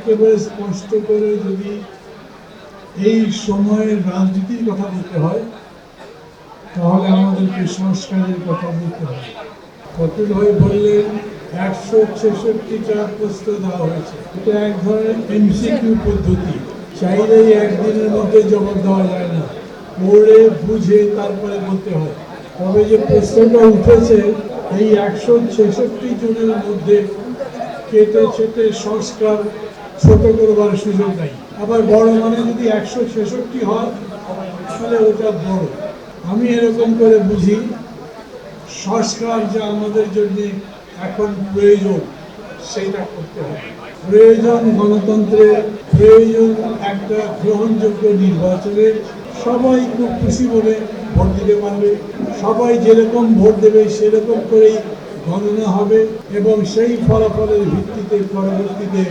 একেবারে স্পষ্ট করে যদি এই সময়ের রাজনীতির কথা বলতে হয় তাহলে আমাদেরকে সংস্কারের কথা বলতে হবে। ফতুল ভাই বললেন 166টা প্রশ্ন দেওয়া হয়েছে। এটা এক ধরনের এমসিকিউ পদ্ধতি, চাইলেই একদিনের মধ্যে জবাব দেওয়া যায় না, পড়ে বুঝে তারপরে বলতে হয়। তবে যে প্রশ্নটা উঠেছে এই 166 জনের মধ্যে কেটে ছেটে সংস্কার ছোট করবার সুযোগ নাই। আবার বড় মানে যদি 166 হয় তাহলে ওটা বড়। আমি এরকম করে বুঝি সংস্কার যা আমাদের জন্য এখন প্রয়োজন সেটা করতে হবে। প্রয়োজন গণতন্ত্রের, প্রয়োজন একটা গ্রহণযোগ্য নির্বাচনের। সবাই খুব খুশি মনে ভোট দিতে পারবে, সবাই যেরকম ভোট দেবে সেরকম করেই গণনা হবে এবং সেই ফলাফলের ভিত্তিতে পরবর্তীতে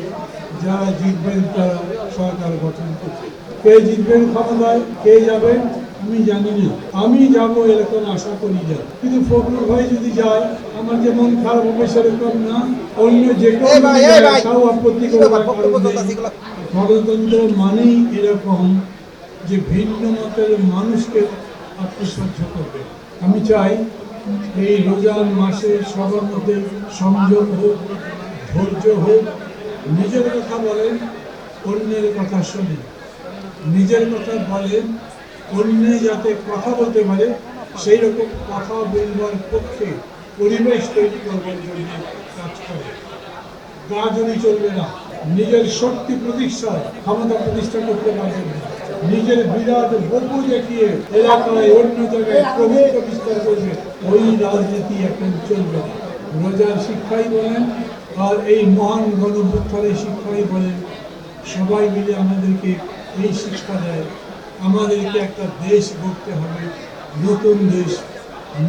যারা জিতবেন তারা সরকার গঠন করবে। কে জিতবেন ক্ষমতায়, কে যাবেন আমি জানি না, আমি যাব এরকম আশা করি না। কিন্তু ফখরুল ভাই যদি যায় আমার যে মন খারাপ হবে সেরকম না, অন্য যে কেউ আপত্তি করবে। গণতন্ত্র মানেই এরকম যে ভিন্ন মতের মানুষকে আত্মসহ্য করবে। আমি চাই এই রোজার মাসে সবার মধ্যে সংযম হোক, ধৈর্য হোক, নিজের কথা বলেন, অন্যের কথা শোনেন, নিজের কথা বলেন, অন্যে যাতে কথা বলতে পারে সেই রকম কথা বলবার পক্ষে পরিবেশ তৈরি করবার জন্য কাজ করে। গাজনি চলবে না, নিজের শক্তি প্রতিষ্ঠায় ক্ষমতা প্রতিষ্ঠা করতে পারবেন না, নিজের বিরাট বহু দেখিয়ে এলাকায় অন্য জায়গায় প্রভুত্ব বিস্তার করবে, ওই রাজনীতি এখন চলবে না। রোজার শিক্ষাই বলেন আর এই মহান গণঅভ্যুত্থানের শিক্ষাই বলেন, সবাই মিলে আমাদেরকে এই শিক্ষা দেয় আমাদেরকে একটা দেশ গড়তে হবে, নতুন দেশ,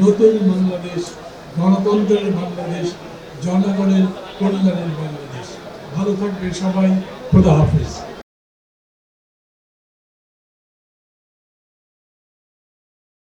নতুন বাংলাদেশ, গণতন্ত্রের বাংলাদেশ, জনগণের কল্যাণের বাংলাদেশ। ভালো থাকবে সবাই, খোদা হাফেজ।